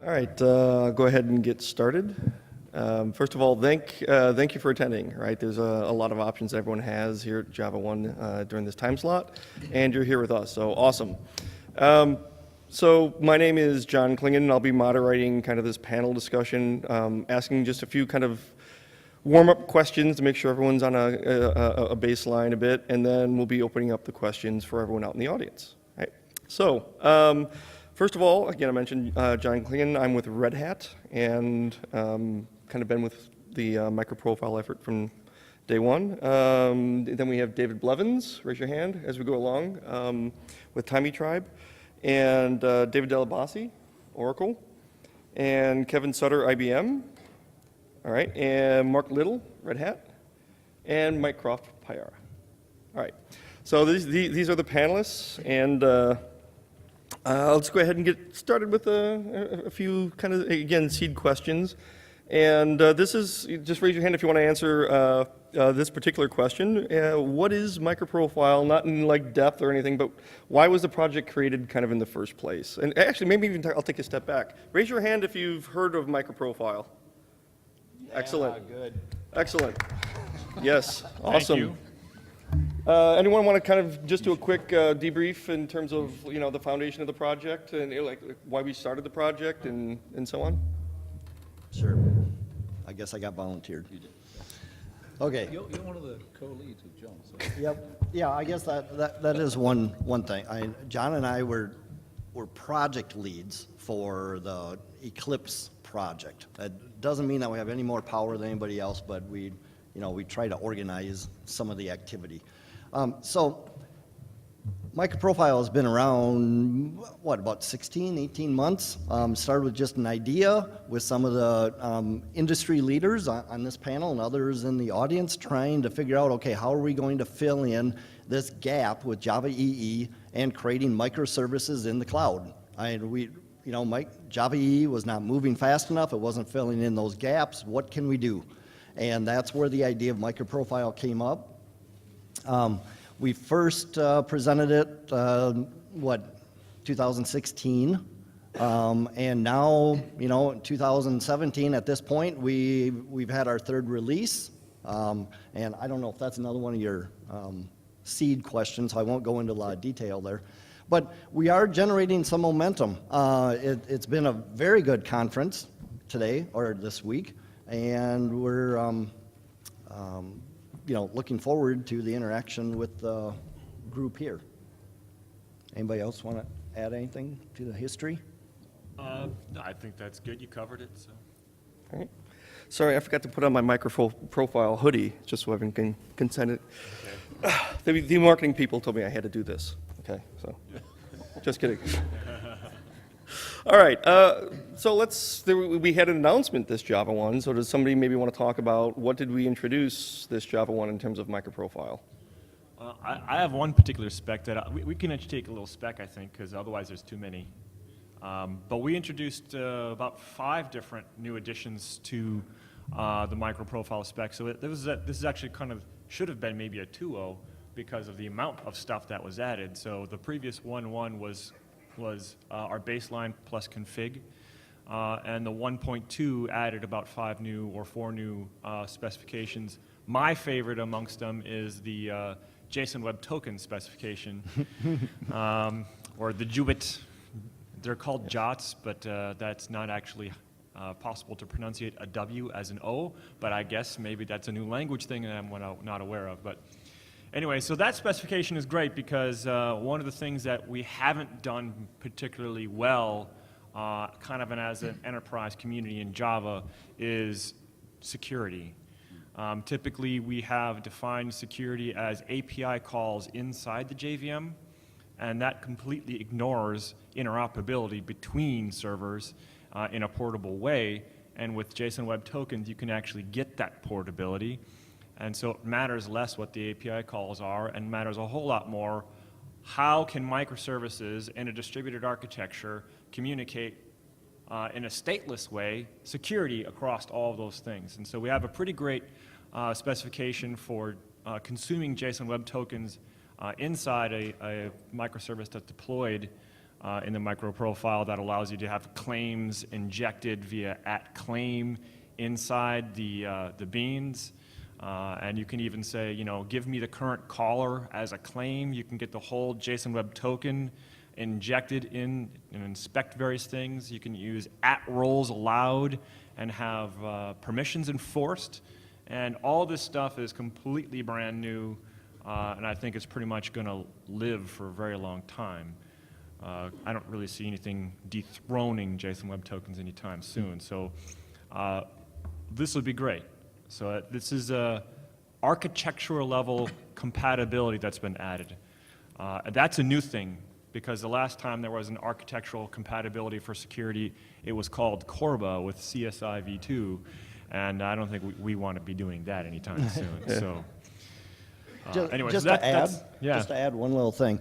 All right, I'll go ahead and get started. First of all, thank you for attending. Right, there's a lot of options everyone has here at Java 1 during this time slot, and you're here with us, so awesome. So my name is John Clingan, and I'll be moderating kind of this panel discussion, asking just a few kind of warm-up questions to make sure everyone's on a baseline a bit, and then we'll be opening up the questions for everyone out in the audience. Right. So. First of all, again, I mentioned John Clingan. I'm with Red Hat, and kind of been with the MicroProfile effort from day one. Then we have David Blevins, raise your hand as we go along, with Tomitribe, and David Delabasi, Oracle, and Kevin Sutter, IBM, all right, and Mark Little, Red Hat, and Mike Croft, Payara. All right, so these are the panelists, and let's go ahead and get started with a few kind of, again, seed questions. And this is, just raise your hand if you want to answer this particular question. What is MicroProfile? Not in like depth or anything, but why was the project created kind of in the first place? And actually, maybe even I'll take a step back. Raise your hand if you've heard of MicroProfile. Yeah, excellent. Good. Excellent. Yes, awesome. Thank you. Anyone want to kind of just do a quick debrief in terms of the foundation of the project and like why we started the project and so on? Sure. I guess I got volunteered. You did. Okay. You're one of the co-leads with John. So. Yep. Yeah, I guess that is one thing. John and I were project leads for the Eclipse project. That doesn't mean that we have any more power than anybody else, but we try to organize some of the activity. So MicroProfile has been around, about 16, 18 months. Started with just an idea with some of the industry leaders on this panel and others in the audience trying to figure out, okay, how are we going to fill in this gap with Java EE and creating microservices in the cloud? Java EE was not moving fast enough. It wasn't filling in those gaps. What can we do? And that's where the idea of MicroProfile came up. We first presented it, 2016, and now, in 2017, at this point, we've had our third release, and I don't know if that's another one of your seed questions, so I won't go into a lot of detail there. But we are generating some momentum. It's been a very good conference today, or this week, and we're looking forward to the interaction with the group here. Anybody else want to add anything to the history? No, I think that's good. You covered it. So. All right. Sorry, I forgot to put on my MicroProfile hoodie, just so everyone can send it. Okay. The marketing people told me I had to do this. Okay, so just kidding. All right, so we had an announcement this Java 1, so does somebody maybe want to talk about what did we introduce this Java 1 in terms of MicroProfile? I have one particular spec that we can actually take a little spec, I think, because otherwise there's too many. But we introduced about 5 different new additions to the MicroProfile spec, so this is actually should have been maybe a 2.0 because of the amount of stuff that was added. So the previous 1.1 was our baseline plus config, and the 1.2 added about 4 new specifications. My favorite amongst them is the JSON Web Token specification, or the JUIT. They're called JOTs, but that's not actually possible to pronunciate a W as an O, but I guess maybe that's a new language thing that I'm not aware of. But anyway, so that specification is great because one of the things that we haven't done particularly well, as an enterprise community in Java, is security. Typically, we have defined security as API calls inside the JVM, and that completely ignores interoperability between servers in a portable way. And with JSON Web Tokens, you can actually get that portability. And so it matters less what the API calls are and matters a whole lot more how can microservices in a distributed architecture communicate in a stateless way security across all of those things. And so we have a pretty great specification for consuming JSON Web Tokens inside a microservice that's deployed in the MicroProfile that allows you to have claims injected via @claim inside the beans. And you can even say, give me the current caller as a claim. You can get the whole JSON Web Token injected in and inspect various things. You can use @roles allowed and have permissions enforced. And all this stuff is completely brand new, and I think it's pretty much going to live for a very long time. I don't really see anything dethroning JSON Web Tokens anytime soon. So this would be great. So this is a architectural level compatibility that's been added. And that's a new thing, because the last time there was an architectural compatibility for security, it was called Corba with CSI v2, and I don't think we want to be doing that anytime soon. So anyway, just so to add one little thing,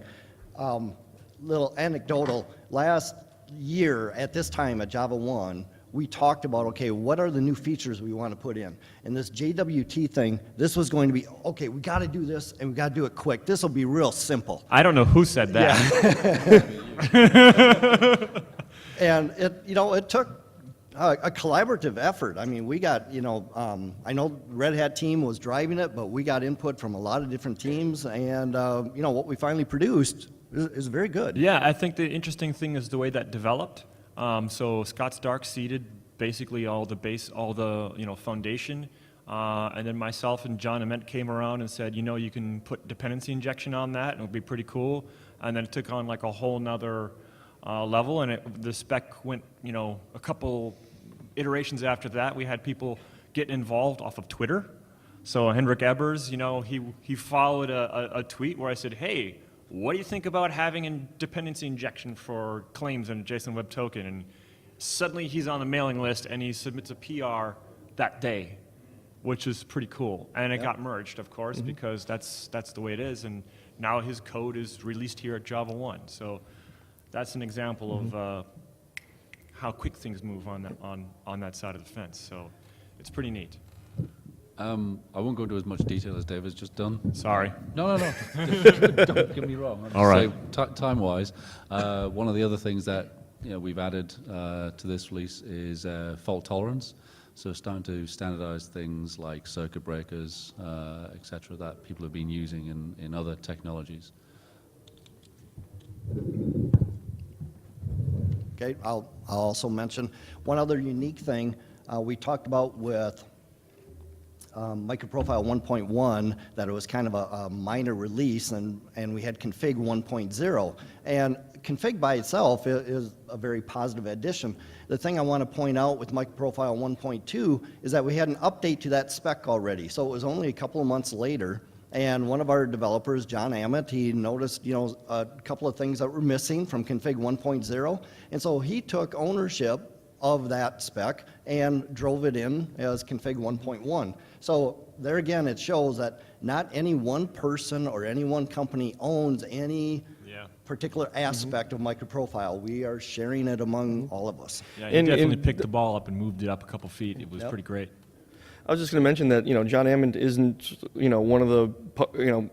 little anecdotal. Last year at this time at Java 1, we talked about, okay, what are the new features we want to put in? And this JWT thing, this was going to be, okay, we got to do this, and we got to do it quick. This will be real simple. I don't know who said that. And it took a collaborative effort. I mean, we got, I know Red Hat team was driving it, but we got input from a lot of different teams, and what we finally produced is very good. Yeah, I think the interesting thing is the way that developed. So Scott's Dark seeded basically all the foundation, and then myself and John Ament came around and said, you can put dependency injection on that, and it'll be pretty cool. And then it took on like a whole nother level, and the spec went, a couple iterations after that. We had people get involved off of Twitter. So Henrik Ebers, he followed a tweet where I said, hey, what do you think about having a dependency injection for claims in a JSON Web Token? And suddenly he's on the mailing list, and he submits a PR that day, which is pretty cool. And it got merged, of course, because that's the way it is. And now his code is released here at Java 1. So that's an example of how quick things move on that side of the fence. So it's pretty neat. I won't go into as much detail as David's just done. Sorry. No. Don't get me wrong. All right. So time-wise, one of the other things that we've added to this release is fault tolerance. So starting to standardize things like circuit breakers, etc., that people have been using in other technologies. Okay, I'll also mention one other unique thing we talked about with MicroProfile 1.1, that it was kind of a minor release, and we had config 1.0. And config by itself is a very positive addition. The thing I want to point out with MicroProfile 1.2 is that we had an update to that spec already. So it was only a couple of months later, and one of our developers, John Ament, he noticed a couple of things that were missing from config 1.0, and so he took ownership of that spec and drove it in as config 1.1. So there again, it shows that not any one person or any one company owns any particular aspect of MicroProfile. We are sharing it among all of us. Yeah, you definitely picked the ball up and moved it up a couple feet. It was pretty great. I was just going to mention that John Ament isn't one of the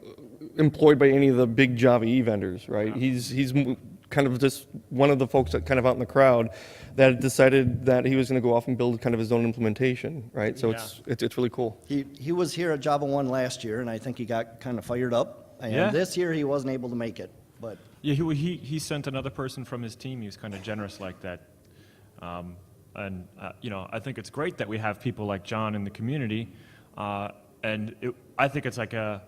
employed by any of the big Java EE vendors, right? He's kind of just one of the folks that kind of out in the crowd that decided that he was going to go off and build kind of his own implementation, right? So it's really cool. He was here at Java 1 last year, and I think he got kind of fired up. And this year he wasn't able to make it, but yeah, he sent another person from his team. He was kind of generous like that. And I think it's great that we have people like John in the community, and I think it's like a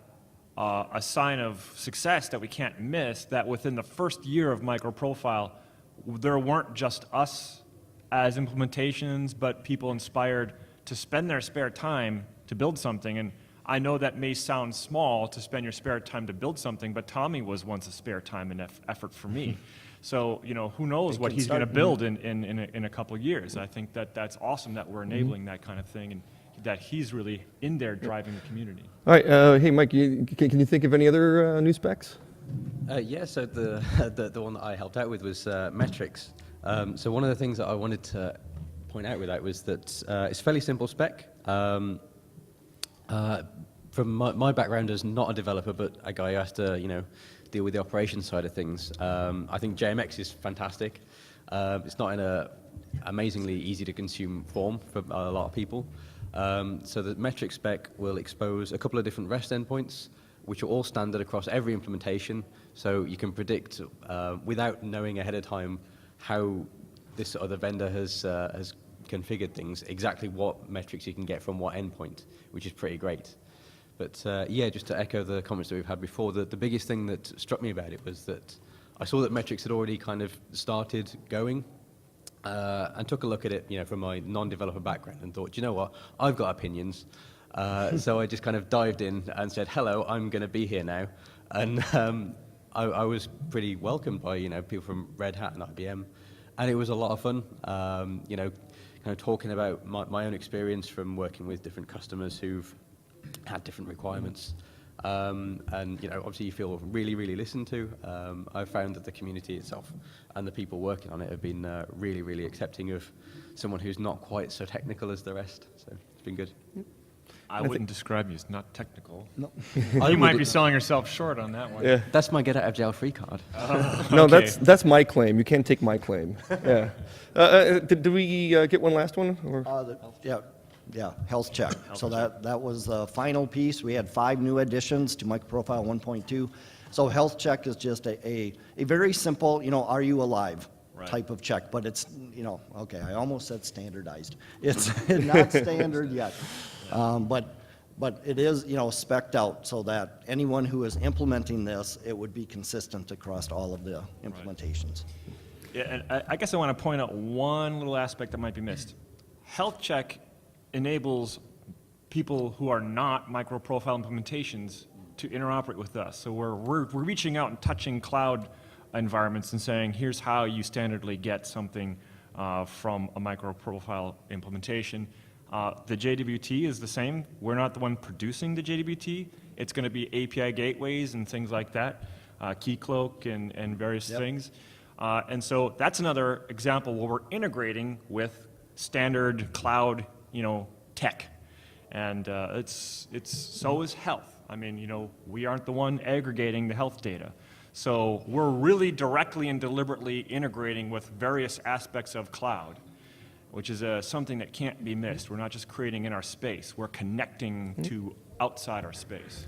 sign of success that we can't miss, that within the first year of MicroProfile, there weren't just us as implementations, but people inspired to spend their spare time to build something. And I know that may sound small to spend your spare time to build something, but Tommy was once a spare time and effort for me. So, who knows what he's going to build in a couple of years. I think that's awesome that we're enabling that kind of thing, and that he's really in there driving the community. All right, hey Mike, can you think of any other new specs? Yeah, so the one that I helped out with was metrics. So one of the things that I wanted to point out with that was that it's a fairly simple spec. From my background as not a developer, but a guy who has to, deal with the operations side of things. I think JMX is fantastic. It's not in a amazingly easy to consume form for a lot of people. So the metric spec will expose a couple of different REST endpoints, which are all standard across every implementation. So you can predict, without knowing ahead of time how this other vendor has configured things, exactly what metrics you can get from what endpoint, which is pretty great. But yeah, just to echo the comments that we've had before, the biggest thing that struck me about it was that I saw that metrics had already kind of started going, and took a look at it, from my non-developer background and thought, you know what, I've got opinions. So I just kind of dived in and said, hello, I'm going to be here now. And I was pretty welcomed by, people from Red Hat and IBM. And it was a lot of fun, kind of talking about my own experience from working with different customers who've had different requirements. And, obviously you feel really, really listened to. I've found that the community itself and the people working on it have been really, really accepting of someone who's not quite so technical as the rest. So it's been good. I wouldn't describe you as not technical. No. You might be selling yourself short on that one. Yeah. That's my get out of jail free card. No, Okay. that's my claim. You can't take my claim. Yeah. Did we get one last one? Or? Yeah, health check. So that was the final piece. We had 5 new additions to MicroProfile 1.2. So health check is just a very simple, are you alive Right. type of check. But it's, okay, I almost said standardized. It's not standard yet. But it is, spec'd out so that anyone who is implementing this, it would be consistent across all of the implementations. Yeah, and I guess I want to point out one little aspect that might be missed. Health check enables people who are not microprofile implementations to interoperate with us. So we're reaching out and touching cloud environments and saying, here's how you standardly get something from a microprofile implementation. The JWT is the same. We're not the one producing the JWT. It's going to be API gateways and things like that, Keycloak and various things. And so that's another example where we're integrating with standard cloud, tech. And so is health. I mean, we aren't the one aggregating the health data. So we're really directly and deliberately integrating with various aspects of cloud, which is something that can't be missed. We're not just creating in our space. We're connecting to outside our space.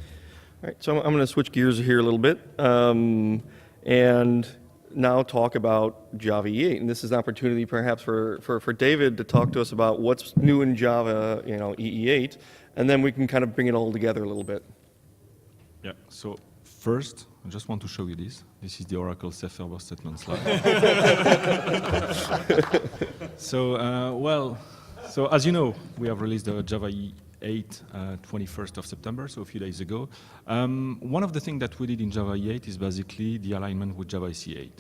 All right, so I'm going to switch gears here a little bit and now talk about Java EE8. And this is an opportunity perhaps for David to talk to us about what's new in Java, EE8, and then we can kind of bring it all together a little bit. Yeah, so first, I just want to show you this. This is the Oracle Safe Harbor statement slide. So as you know, we have released the Java EE8 21st of September, so a few days ago. One of the things that we did in Java EE8 is basically the alignment with Java EE8.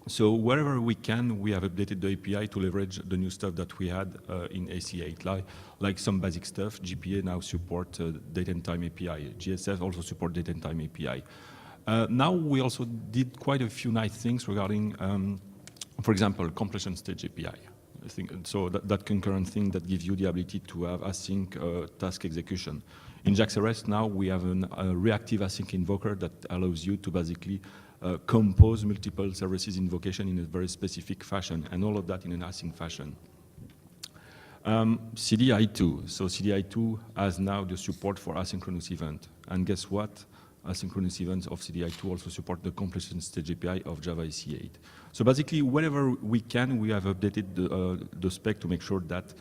So wherever we can, we have updated the API to leverage the new stuff that we had in AC8, like some basic stuff. GPA now support date and time API. GSF also support date and time API. Now we also did quite a few nice things regarding, for example, completion stage API. I think so that concurrent thing that gives you the ability to have async task execution. In JAX-RS now we have a reactive async invoker that allows you to basically compose multiple services invocation in a very specific fashion, and all of that in an async fashion. CDI2. So CDI2 has now the support for asynchronous event. And guess what? Asynchronous events of CDI2 also support the completion stage API of Java EE8. So basically, wherever we can, we have updated the spec to make sure that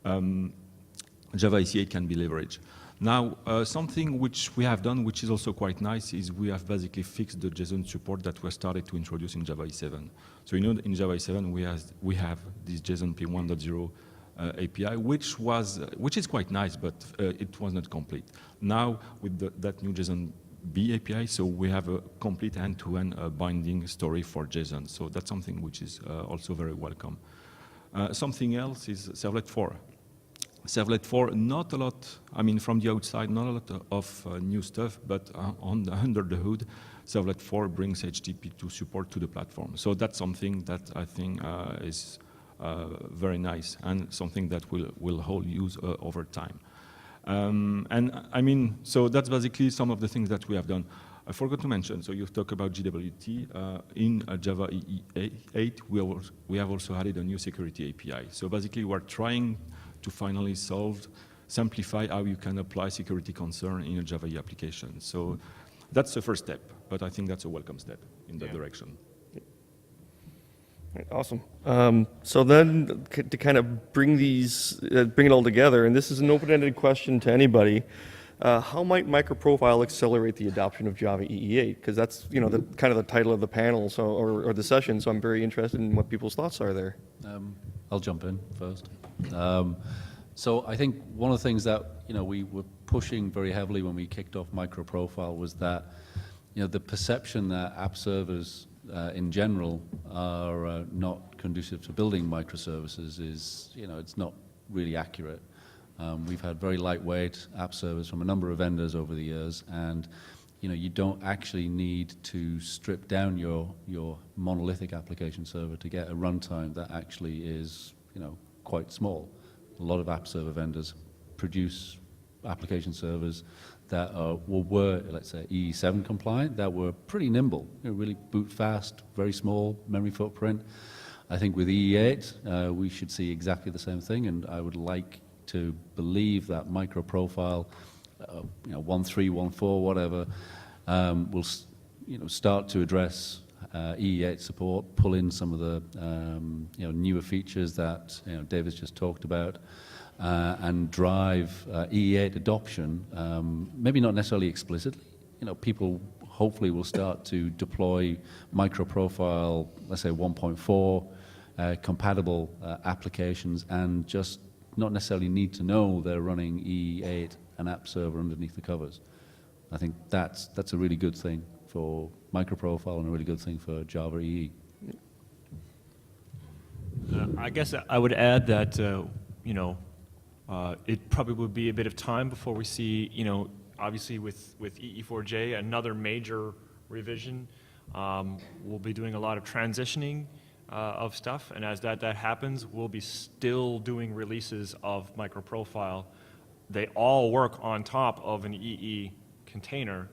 Java EE8 can be leveraged. Now, something which we have done, which is also quite nice, is we have basically fixed the JSON support that we started to introduce in Java EE7. So in Java EE7 we have this JSON P1.0 API, which is quite nice, but it was not complete. Now with that new JSON B API, so we have a complete end-to-end binding story for JSON. So that's something which is also very welcome. Something else is Servlet 4. Servlet 4, not a lot, I mean from the outside, not a lot of new stuff, but under the hood, Servlet 4 brings HTTP2 support to the platform. So that's something that I think is very nice and something that will hold use over time. And I mean, so that's basically some of the things that we have done. I forgot to mention, so you've talked about GWT. In Java EE 8, we have also added a new security API. So basically, we're trying to finally simplify how you can apply security concern in a Java EE application. So that's the first step, but I think that's a welcome step in that direction. Right, awesome. So then, to kind of bring it all together, and this is an open-ended question to anybody. How might MicroProfile accelerate the adoption of Java EE 8? Because that's the kind of the title of the panel, so or the session. So I'm very interested in what people's thoughts are there. I'll jump in first. So I think one of the things that we were pushing very heavily when we kicked off MicroProfile was that the perception that app servers in general are not conducive to building microservices is it's not really accurate. We've had very lightweight app servers from a number of vendors over the years, and you don't actually need to strip down your monolithic application server to get a runtime that actually is quite small. A lot of app server vendors produce application servers that were, let's say, EE7 compliant, that were pretty nimble, really boot fast, very small memory footprint. I think with EE8, we should see exactly the same thing, and I would like to believe that MicroProfile, 1.3, 1.4, whatever, will start to address EE8 support, pull in some of the newer features that David's just talked about, and drive EE8 adoption. Maybe not necessarily explicitly. People hopefully will start to deploy MicroProfile, let's say 1.4 compatible applications, and just not necessarily need to know they're running EE8 an app server underneath the covers. I think that's a really good thing for MicroProfile and a really good thing for Java EE. I guess I would add that it probably would be a bit of time before we see obviously with EE4J another major revision. We'll be doing a lot of transitioning of stuff, and as that happens, we'll be still doing releases of MicroProfile. They all work on top of an EE container,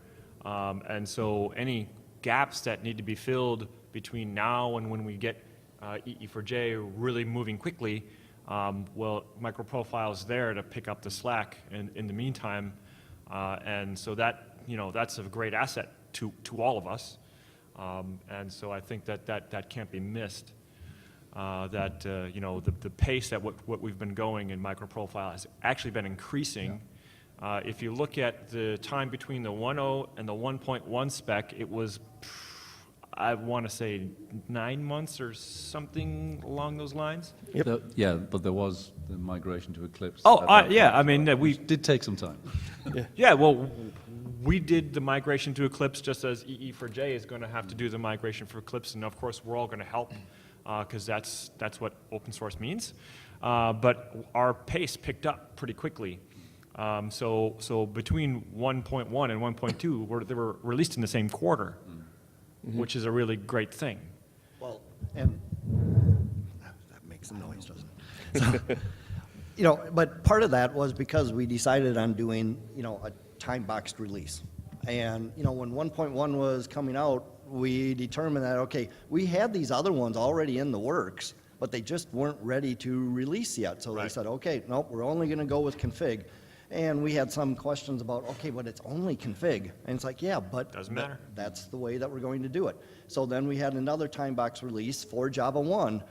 and so any gaps that need to be filled between now and when we get EE4J really moving quickly, well, MicroProfile is there to pick up the slack in the meantime, and so that that's a great asset to all of us. And so I think that can't be missed. The pace at what we've been going in MicroProfile has actually been increasing. Yeah. If you look at the time between the 1.0 and the 1.1 spec, it was, I want to say, 9 months or something along those lines. Yep. Yeah, but there was the migration to Eclipse. Oh, yeah. I mean, we did take some time. Yeah. Well, we did the migration to Eclipse just as EE4J is going to have to do the migration for Eclipse, and of course we're all going to help because that's what open source means. But our pace picked up pretty quickly. So between 1.1 and 1.2, they were released in the same quarter, which is a really great thing. Well, and that makes a noise, doesn't it? So, but part of that was because we decided on doing, a time-boxed release. And, when 1.1 was coming out, we determined that, okay, we had these other ones already in the works, but they just weren't ready to release yet. So They said, okay, nope, we're only going to go with config. And we had some questions about, okay, but it's only config. And it's like, yeah, but doesn't matter. That's the way that we're going to do it. So then we had another time box release for Java 1,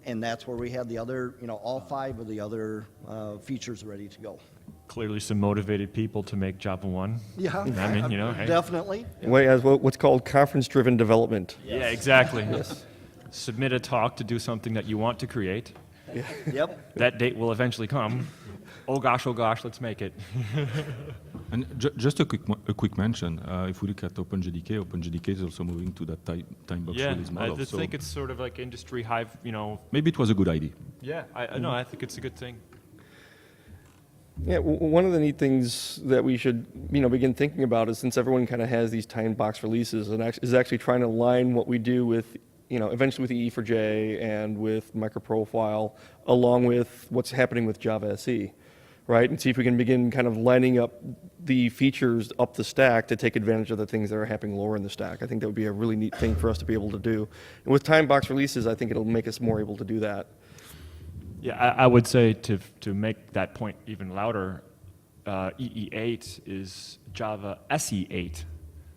and that's where we had the other, all 5 of the other features ready to go. Clearly some motivated people to make Java 1. Yeah, I mean, hey. definitely. What's called conference-driven development. Yeah, exactly. Yes. Submit a talk to do something that you want to create. Yep. That date will eventually come. Oh gosh, let's make it. And just a quick mention, if we look at OpenJDK is also moving to that time box release model. I just think it's sort of like industry hive, Maybe it was a good idea. Yeah, I think it's a good thing. Yeah, one of the neat things that we should, begin thinking about is since everyone kind of has these time box releases, and is actually trying to align what we do with, eventually with EE4J and with MicroProfile, along with what's happening with Java SE, right? And see if we can begin kind of lining up the features up the stack to take advantage of the things that are happening lower in the stack. I think that would be a really neat thing for us to be able to do. And with time box releases, I think it'll make us more able to do that. Yeah, I would say to make that point even louder, EE8 is Java SE8.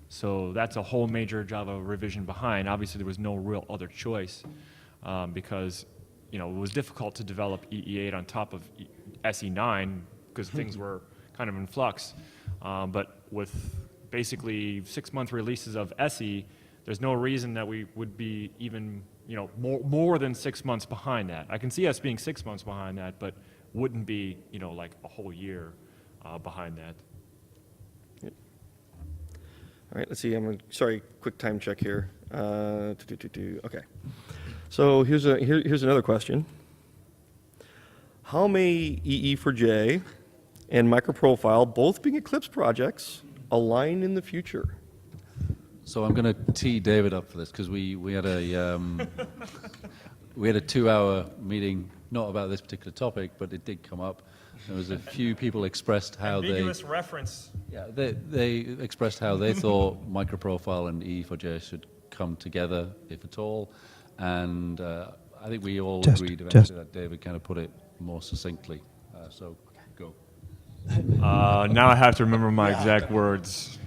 So that's a whole major Java revision behind. Obviously, there was no real other choice because it was difficult to develop EE8 on top of SE9 because things were kind of in flux. But with basically 6-month releases of SE, there's no reason that we would be even more than 6 months behind that. I can see us being 6 months behind that, but wouldn't be like a whole year behind that. All right, let's see. Sorry, quick time check here. Okay. So here's another question. How may EE4J and MicroProfile, both being Eclipse projects, align in the future? So I'm going to tee David up for this because we had a we had a 2-hour meeting, not about this particular topic, but it did come up. There was a few people expressed how Ambiguous reference. they expressed how they thought MicroProfile and EE4J should come together, if at all. And I think we all agreed eventually that David kind of put it more succinctly. So go. Now I have to remember my exact words.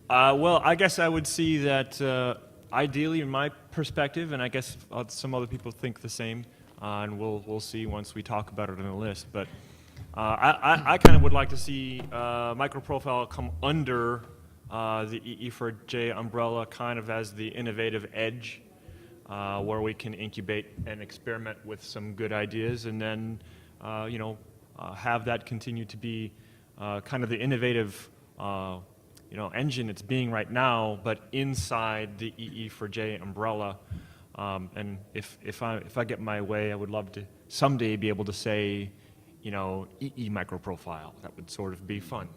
Well, I guess I would see that ideally, in my perspective, and I guess some other people think the same, and we'll see once we talk about it in the list. But I kind of would like to see MicroProfile come under the EE4J umbrella, kind of as the innovative edge, where we can incubate and experiment with some good ideas, and then have that continue to be kind of the innovative engine it's being right now, but inside the EE4J umbrella. And if I get my way, I would love to someday be able to say, EE MicroProfile. That would sort of be fun.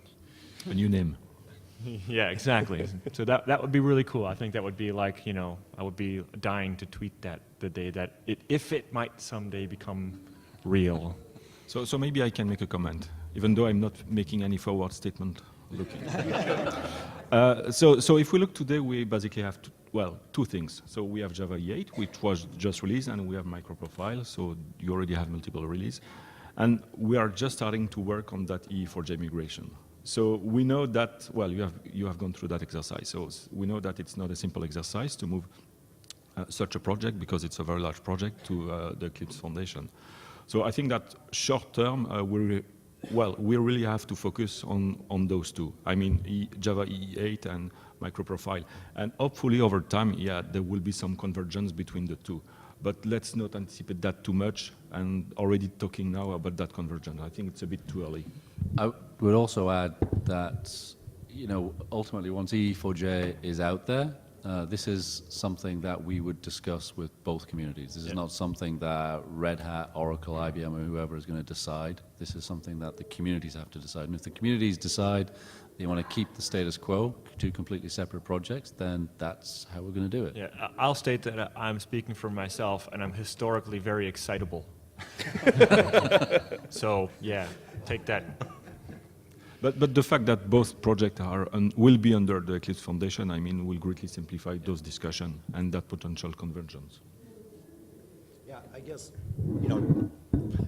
A new name. Yeah, exactly. So that would be really cool. I think that would be like, I would be dying to tweet that the day that if it might someday become real. So maybe I can make a comment, even though I'm not making any forward statement. Looking. So if we look today, we basically have two things. So we have Java EE8, which was just released, and we have MicroProfile. So you already have multiple release, and we are just starting to work on that EE4J migration. So we know that you have gone through that exercise. So we know that it's not a simple exercise to move such a project because it's a very large project to the Eclipse Foundation. So I think that short term we really have to focus on those two. I mean, Java EE8 and MicroProfile. And hopefully over time, there will be some convergence between the two. But let's not anticipate that too much and already talking now about that convergence. I think it's a bit too early. I would also add that, ultimately once EE4J is out there, this is something that we would discuss with both communities. This is not something that Red Hat, Oracle, IBM, or whoever is going to decide. This is something that the communities have to decide. And if the communities decide they want to keep the status quo, two completely separate projects, then that's how we're going to do it. Yeah, I'll state that I'm speaking for myself, and I'm historically very excitable. So, take that. But the fact that both projects will be under the Eclipse Foundation, will greatly simplify those discussions and that potential convergence. Yeah, I guess,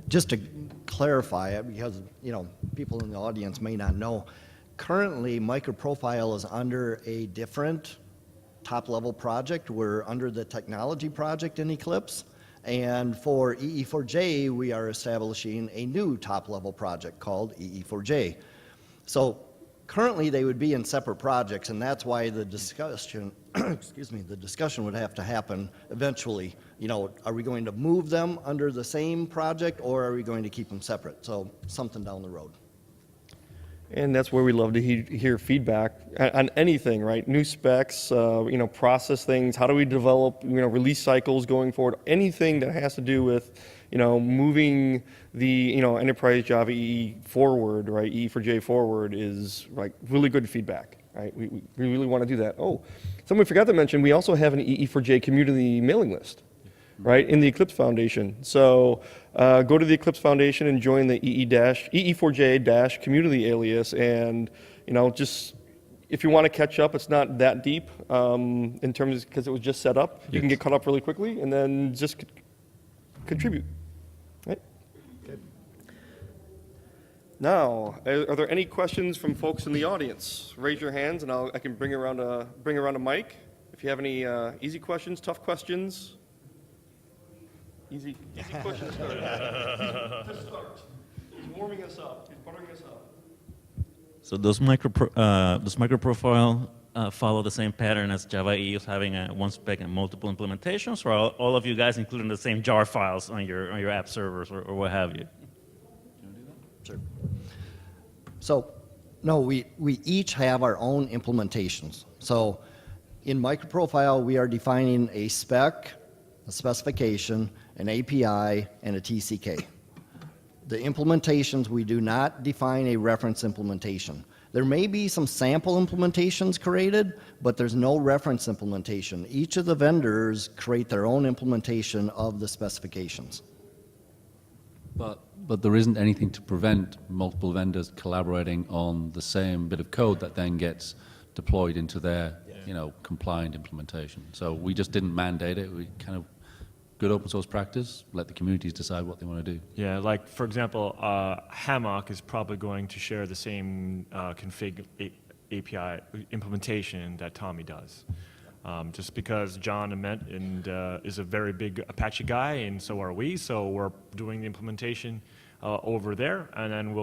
just to clarify, because, people in the audience may not know, currently MicroProfile is under a different top-level project. We're under the technology project in Eclipse. And for EE4J, we are establishing a new top-level project called EE4J. So currently they would be in separate projects, and that's why the discussion, the discussion would have to happen eventually. Are we going to move them under the same project, or are we going to keep them separate? So something down the road. And that's where we love to hear feedback on anything, right? New specs, process things. How do we develop, release cycles going forward? Anything that has to do with, moving the, enterprise Java EE forward, right? EE4J forward is like really good feedback, right? We really want to do that. Oh, something we forgot to mention, we also have an EE4J community mailing list. right, in the Eclipse Foundation. So go to the Eclipse Foundation and join the EE4J community alias, and just if you want to catch up, it's not that deep in terms because it was just set up. You can get caught up really quickly, and then just contribute. Right? Now, are there any questions from folks in the audience? Raise your hands, and I can bring around a mic. If you have any easy questions, tough questions. Easy questions. To start. He's warming us up. He's buttering us up. So does MicroProfile follow the same pattern as Java EE is having one spec and multiple implementations, or are all of you guys including the same jar files on your app servers or what have you? Sure. So, no, we each have our own implementations. So, in MicroProfile, we are defining a spec, a specification, an API, and a TCK. The implementations, we do not define a reference implementation. There may be some sample implementations created, but there's no reference implementation. Each of the vendors create their own implementation of the specifications. But there isn't anything to prevent multiple vendors collaborating on the same bit of code that then gets deployed into their compliant implementation. So we just didn't mandate it. We kind of good open source practice, let the communities decide what they want to do. Yeah, like for example, Hammock is probably going to share the same config API implementation that Tommy does. Just because John is a very big Apache guy, and so are we, so we're doing the implementation over there, and then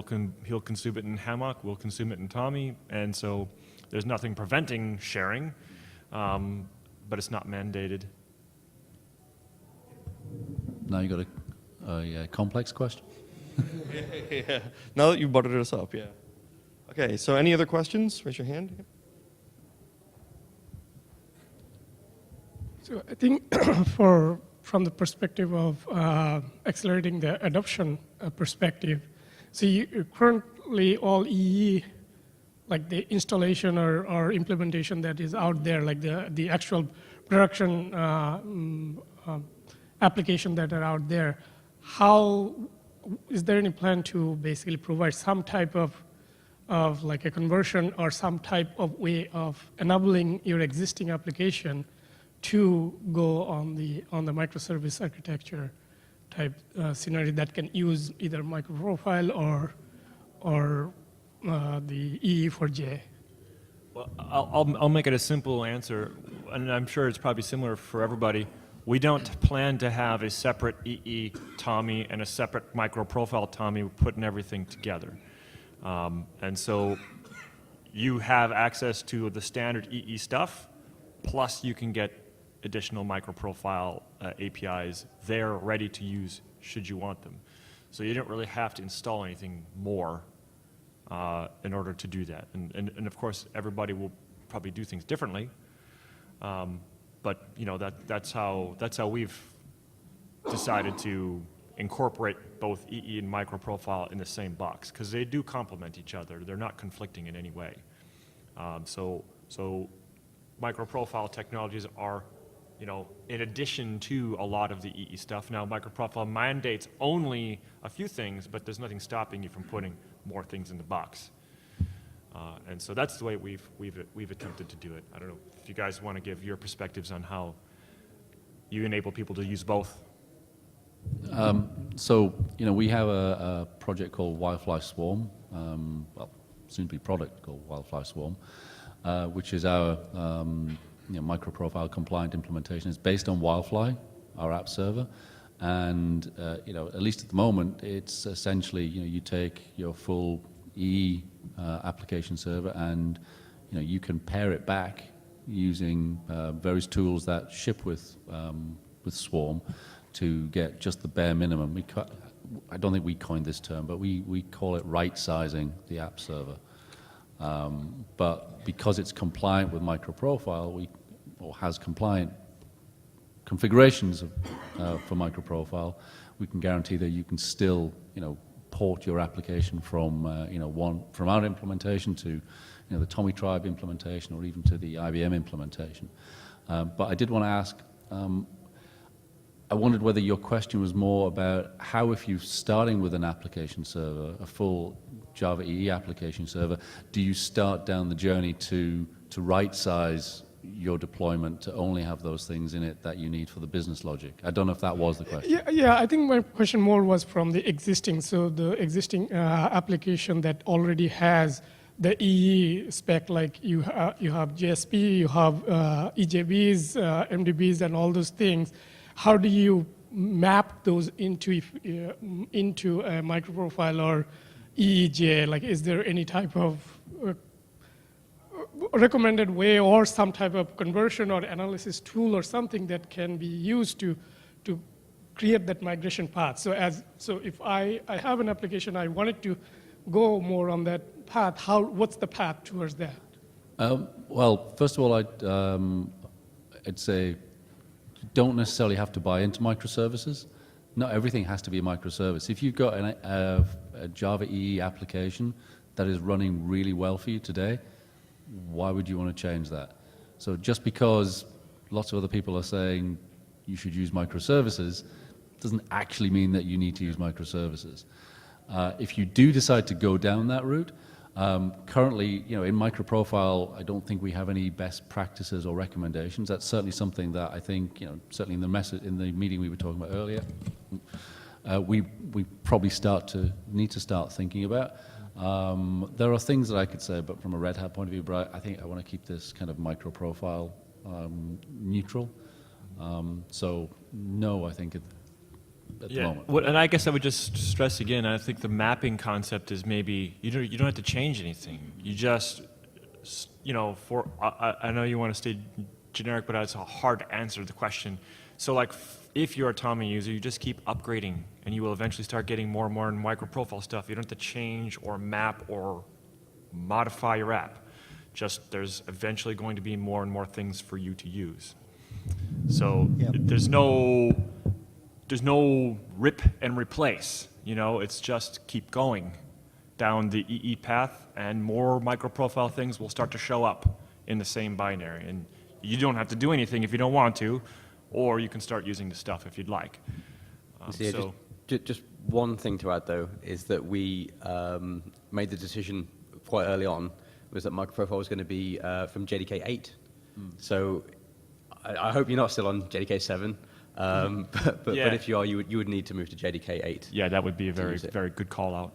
he'll consume it in Hammock, we'll consume it in Tommy, and so there's nothing preventing sharing, but it's not mandated. Now you got a complex question? Yeah. Now that you buttered us up, yeah. Okay, so any other questions? Raise your hand. So I think from the perspective of accelerating the adoption perspective, so currently all EE, like the installation or implementation that is out there, like the actual production application that are out there, how is there any plan to basically provide some type of like a conversion or some type of way of enabling your existing application to go on the microservice architecture type scenario that can use either MicroProfile or the EE4J? Well, I'll make it a simple answer, and I'm sure it's probably similar for everybody. We don't plan to have a separate EE Tommy and a separate MicroProfile Tommy putting everything together. And so you have access to the standard EE stuff, plus you can get additional MicroProfile APIs there ready to use should you want them. So you don't really have to install anything more in order to do that. And of course, everybody will probably do things differently. But that's how we've decided to incorporate both EE and MicroProfile in the same box, because they do complement each other. They're not conflicting in any way. So MicroProfile technologies are, in addition to a lot of the EE stuff. Now, MicroProfile mandates only a few things, but there's nothing stopping you from putting more things in the box. And so that's the way we've attempted to do it. I don't know if you guys want to give your perspectives on how you enable people to use both. So, we have a project called Wildfly Swarm, soon to be product called Wildfly Swarm, which is our MicroProfile compliant implementation. It's based on Wildfly, our app server, and at least at the moment, it's essentially you take your full EE application server and you can pair it back using various tools that ship with Swarm to get just the bare minimum. I don't think we coined this term, but we call it right-sizing the app server. But because it's compliant with MicroProfile, or has compliant configurations for MicroProfile, we can guarantee that you can still, port your application from, from our implementation to, the Tomitribe implementation, or even to the IBM implementation. But I did want to ask, I wondered whether your question was more about how, if you're starting with an application server, a full Java EE application server, do you start down the journey to right-size your deployment to only have those things in it that you need for the business logic? I don't know if that was the question. Yeah, I think my question more was from the existing. So the existing application that already has the EE spec, like you have JSP, you have EJBs, MDBs, and all those things. How do you map those into a microprofile or EEJ? Like, is there any type of recommended way or some type of conversion or analysis tool or something that can be used to create that migration path? So if I have an application, I wanted to go more on that path, what's the path towards that? Well, first of all, I'd say you don't necessarily have to buy into microservices. Not everything has to be a microservice. If you've got a Java EE application that is running really well for you today, why would you want to change that? So just because lots of other people are saying you should use microservices doesn't actually mean that you need to use microservices. If you do decide to go down that route, currently, in MicroProfile, I don't think we have any best practices or recommendations. That's certainly something that I think, certainly in the meeting we were talking about earlier, we probably need to start thinking about. There are things that I could say, but from a Red Hat point of view, but I think I want to keep this kind of MicroProfile neutral. So no, I think at the moment. And I guess I would just stress again, I think the mapping concept is maybe, you don't have to change anything. You just, I know you want to stay generic, but it's hard to answer the question. So like, if you're a Tommy user, you just keep upgrading, and you will eventually start getting more and more MicroProfile stuff. You don't have to change or map or modify your app. Just there's eventually going to be more and more things for you to use. So there's no rip and replace. It's just keep going down the EE path, and more MicroProfile things will start to show up in the same binary. And you don't have to do anything if you don't want to, or you can start using the stuff if you'd like. Just one thing to add, though, is that we made the decision quite early on, was that MicroProfile was going to be from JDK 8. So I hope you're not still on JDK 7. But if you are, you would need to move to JDK 8. Yeah, that would be a very good call out.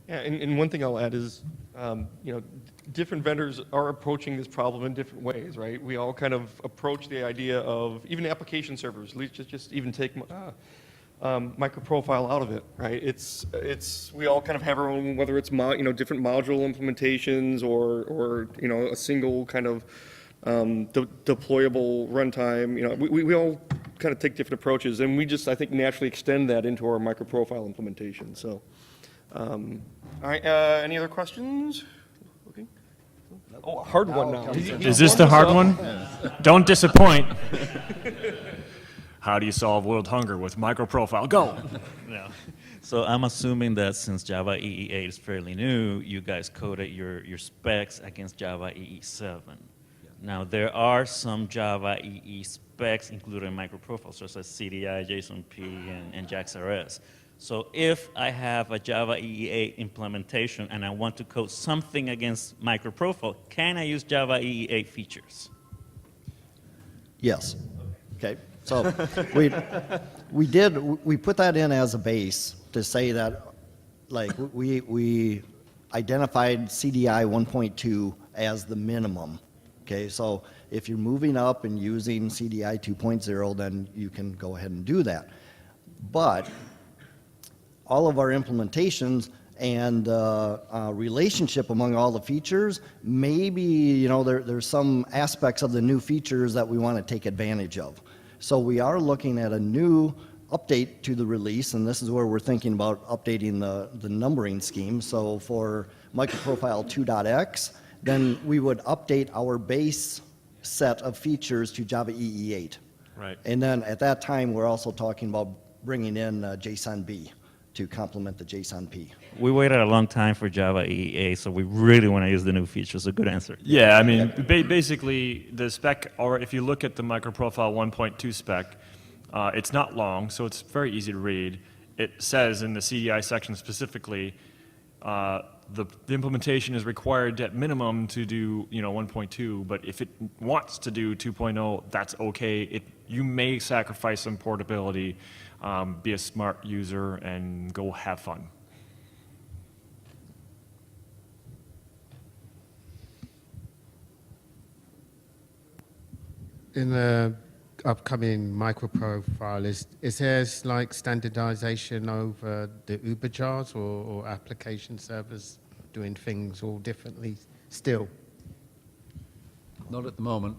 Yeah, and one thing I'll add is, different vendors are approaching this problem in different ways, right? We all kind of approach the idea of even application servers. Let's just even take MicroProfile out of it, right? We all kind of have our own, whether it's different module implementations or a single kind of deployable runtime. We all kind of take different approaches, and we just, I think, naturally extend that into our MicroProfile implementation. So, all right, any other questions? Okay. Oh, a hard one now. Is this the hard one? Don't disappoint. How do you solve world hunger with MicroProfile? Go! Yeah. So I'm assuming that since Java EE 8 is fairly new, you guys coded your specs against Java EE 7. Yeah. Now, there are some Java EE specs included in MicroProfile, such as CDI, JSONP, and JAX-RS. So if I have a Java EE 8 implementation and I want to code something against MicroProfile, can I use Java EE 8 features? Yes. Okay. So we put that in as a base to say that, like, we identified CDI 1.2 as the minimum. Okay, so if you're moving up and using CDI 2.0, then you can go ahead and do that. But all of our implementations and relationship among all the features, maybe there's some aspects of the new features that we want to take advantage of. So we are looking at a new update to the release, and this is where we're thinking about updating the numbering scheme. So for MicroProfile 2.x, then we would update our base set of features to Java EE 8. Right. And then at that time, we're also talking about bringing in JSONB to complement the JSON-P. We waited a long time for Java EE, so we really want to use the new features. A good answer. Yeah, I mean, basically, the spec, or if you look at the MicroProfile 1.2 spec, it's not long, so it's very easy to read. It says in the CDI section specifically, the implementation is required at minimum to do 1.2, but if it wants to do 2.0, that's okay. You may sacrifice some portability, be a smart user, and go have fun. In the upcoming microprofile, is there like standardization over the Uber jars or application servers doing things all differently still? Not at the moment.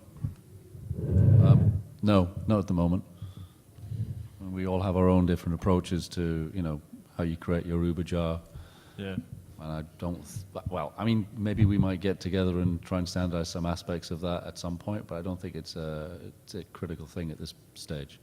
No, not at the moment. We all have our own different approaches to, how you create your Uber jar. Yeah. And I don't, well, I mean, maybe we might get together and try and standardize some aspects of that at some point, but I don't think it's a critical thing at this stage.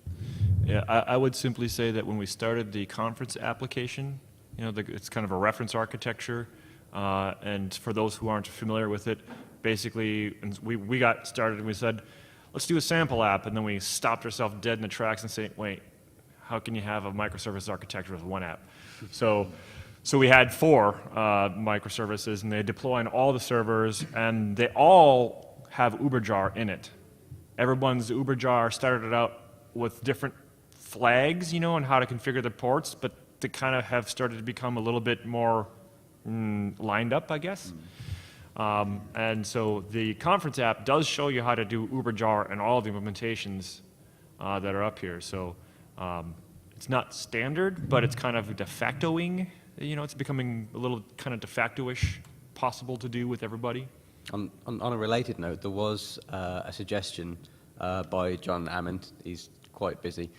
Yeah, I would simply say that when we started the conference application, it's kind of a reference architecture, and for those who aren't familiar with it, basically, we got started and we said, let's do a sample app, and then we stopped ourselves dead in the tracks and said, wait, how can you have a microservice architecture with one app? So we had 4 microservices, and they deploy on all the servers, and they all have UberJar in it. Everyone's UberJar started out with different flags, on how to configure the ports, but they kind of have started to become a little bit more lined up, I guess. And so the conference app does show you how to do UberJar and all the implementations that are up here. So it's not standard, but it's kind of de factoing. It's becoming a little kind of de facto-ish possible to do with everybody. On a related note, there was a suggestion by John Ammond. He's quite busy.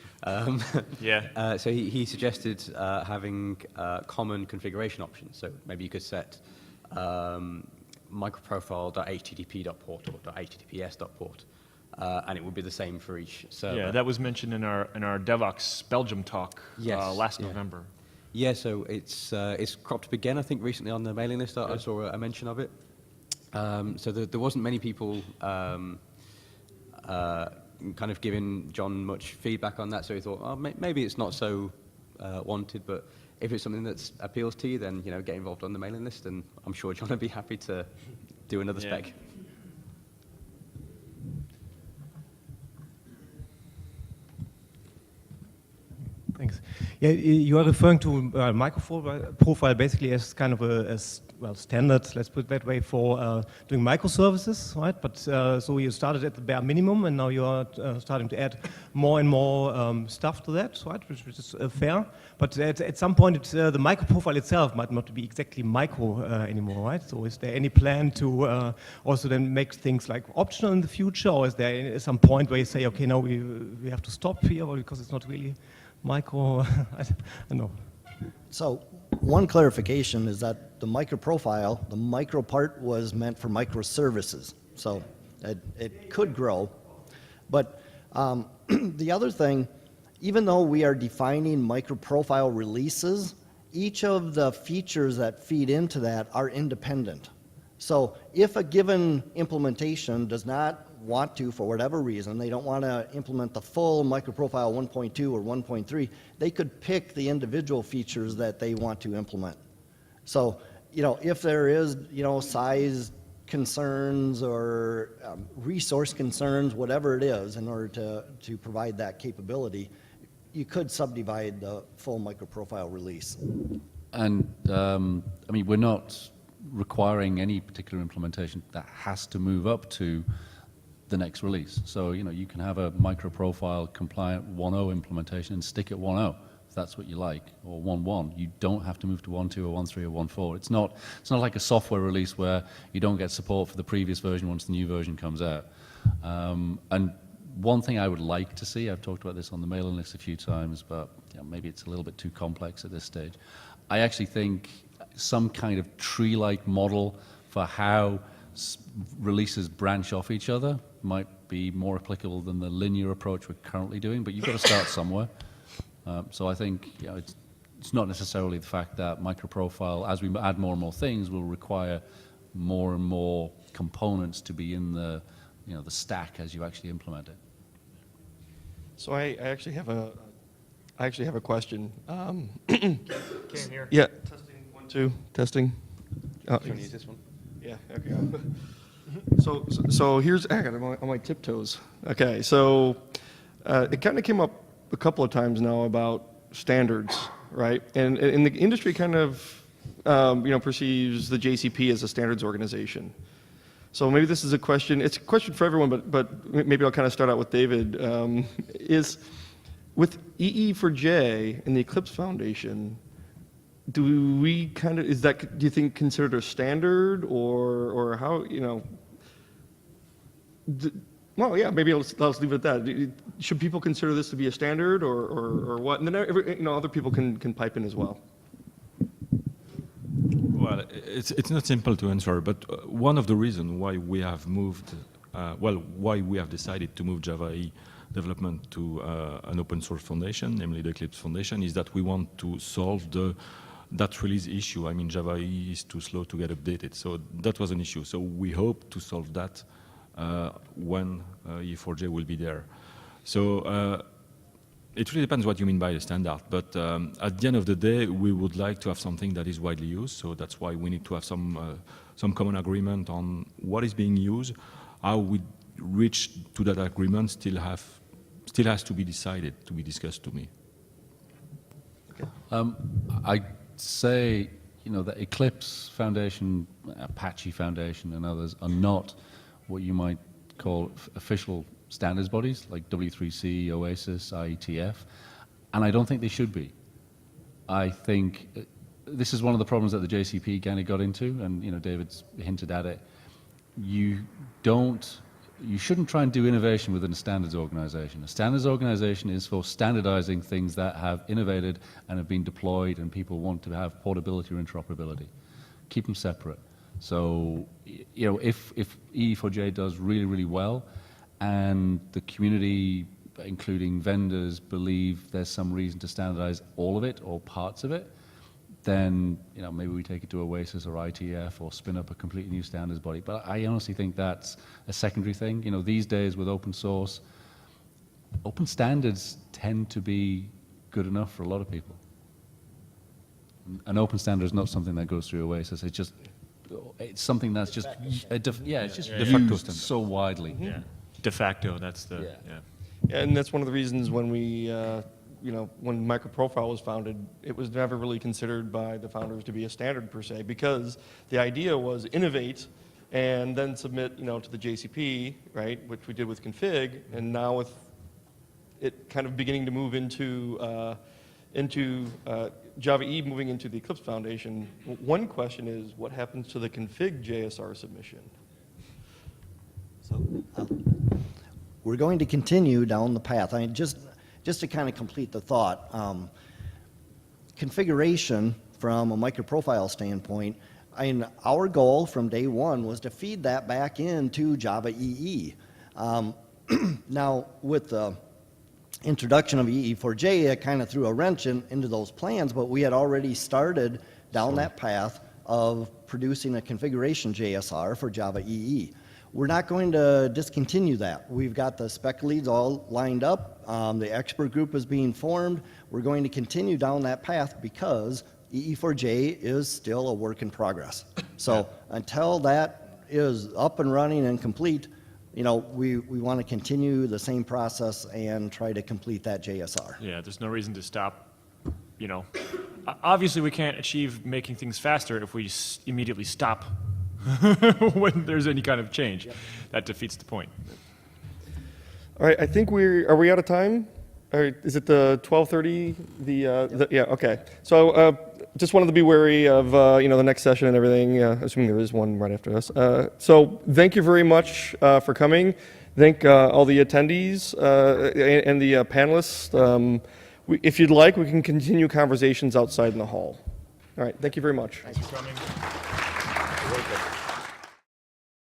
Yeah. So he suggested having common configuration options. So maybe you could set microprofile.http.port or .https.port, and it would be the same for each server. Yeah, that was mentioned in our DevOps Belgium talk Yes, last yeah. November. Yeah, so it's cropped up again, I think, recently on the mailing list. I saw a mention of it. So there wasn't many people kind of giving John much feedback on that, so he thought, oh, maybe it's not so wanted, but if it's something that appeals to you, then get involved on the mailing list, and I'm sure John would be happy to do another Yeah. spec. Thanks. Yeah, you are referring to MicroProfile basically as kind of a standard, let's put it that way, for doing microservices, right? But so you started at the bare minimum, and now you are starting to add more and more stuff to that, right? Which is fair. But at some point, the MicroProfile itself might not be exactly micro anymore, right? So is there any plan to also then make things like optional in the future, or is there some point where you say, okay, now we have to stop here, or because it's not really micro? I don't know. So one clarification is that the microprofile, the micro part was meant for microservices. So it could grow. But the other thing, even though we are defining microprofile releases, each of the features that feed into that are independent. So if a given implementation does not want to, for whatever reason, they don't want to implement the full MicroProfile 1.2 or 1.3, they could pick the individual features that they want to implement. So, if there is, size concerns or resource concerns, whatever it is, in order to provide that capability, you could subdivide the full MicroProfile release. And, we're not requiring any particular implementation that has to move up to the next release. So, you can have a MicroProfile compliant 1.0 implementation and stick at 1.0 if that's what you like, or 1.1. You don't have to move to 1.2 or 1.3 or 1.4. It's not like a software release where you don't get support for the previous version once the new version comes out. And one thing I would like to see, I've talked about this on the mailing list a few times, but maybe it's a little bit too complex at this stage. I actually think some kind of tree-like model for how releases branch off each other might be more applicable than the linear approach we're currently doing, but you've got to start somewhere. So I think it's not necessarily the fact that MicroProfile, as we add more and more things, will require more and more components to be in the, you know, the stack as you actually implement it. So I actually have a question. Can't hear. Yeah. Testing, 1, 2, testing. Oh, Trying to use this one. yeah, okay. So here's, I got on my tiptoes. Okay, so it kind of came up a couple of times now about standards, right? And the industry kind of, perceives the JCP as a standards organization. So maybe this is a question, it's a question for everyone, but maybe I'll kind of start out with David. Is with EE4J and the Eclipse Foundation, do we kind of, is that, do you think, considered a standard, or how, well, yeah, maybe let's leave it at that. Should people consider this to be a standard, or what? And then other people can pipe in as well. Well, it's not simple to answer, but one of the reasons why we have moved, why we have decided to move Java EE development to an open source foundation, namely the Eclipse Foundation, is that we want to solve that release issue. I mean, Java EE is too slow to get updated, so that was an issue. So we hope to solve that when EE4J will be there. So it really depends what you mean by a standard, but at the end of the day, we would like to have something that is widely used, so that's why we need to have some common agreement on what is being used. How we reach to that agreement still has to be decided, to be discussed to me. I'd say, the Eclipse Foundation, Apache Foundation, and others are not what you might call official standards bodies like W3C, OASIS, IETF, and I don't think they should be. I think this is one of the problems that the JCP kind of got into, and David's hinted at it. You shouldn't try and do innovation within a standards organization. A standards organization is for standardizing things that have innovated and have been deployed, and people want to have portability or interoperability. Keep them separate. So, if EE4J does really, really well, and the community, including vendors, believe there's some reason to standardize all of it or parts of it, then maybe we take it to OASIS or IETF or spin up a completely new standards body. But I honestly think that's a secondary thing. These days with open source, open standards tend to be good enough for a lot of people. An open standard is not something that goes through OASIS. It's something that's just it's just De facto used standard. so widely. Yeah. De facto, that's the, Yeah. Yeah, and that's one of the reasons when we, when MicroProfile was founded, it was never really considered by the founders to be a standard per se, because the idea was innovate and then submit, to the JCP, right, which we did with config, and now with it kind of beginning to move into Java EE moving into the Eclipse Foundation. One question is, what happens to the config JSR submission? So we're going to continue down the path. Just to kind of complete the thought, configuration from a MicroProfile standpoint, our goal from day one was to feed that back into Java EE. Now, with the introduction of EE4J, it kind of threw a wrench into those plans, but we had already started down that path of producing a configuration JSR for Java EE. We're not going to discontinue that. We've got the spec leads all lined up. The expert group is being formed. We're going to continue down that path because EE4J is still a work in progress. So until that is up and running and complete, we want to continue the same process and try to complete that JSR. yeah, there's no reason to stop, Obviously, we can't achieve making things faster if we immediately stop when there's any kind of change. Yep. That defeats the point. All right, I think are we out of time? Or is it the 12:30? Yeah, okay. So just wanted to be wary of the next session and everything, assuming there is one right after us. So thank you very much for coming. Thank all the attendees and the panelists. If you'd like, we can continue conversations outside in the hall. All right, thank you very much. Thanks for coming.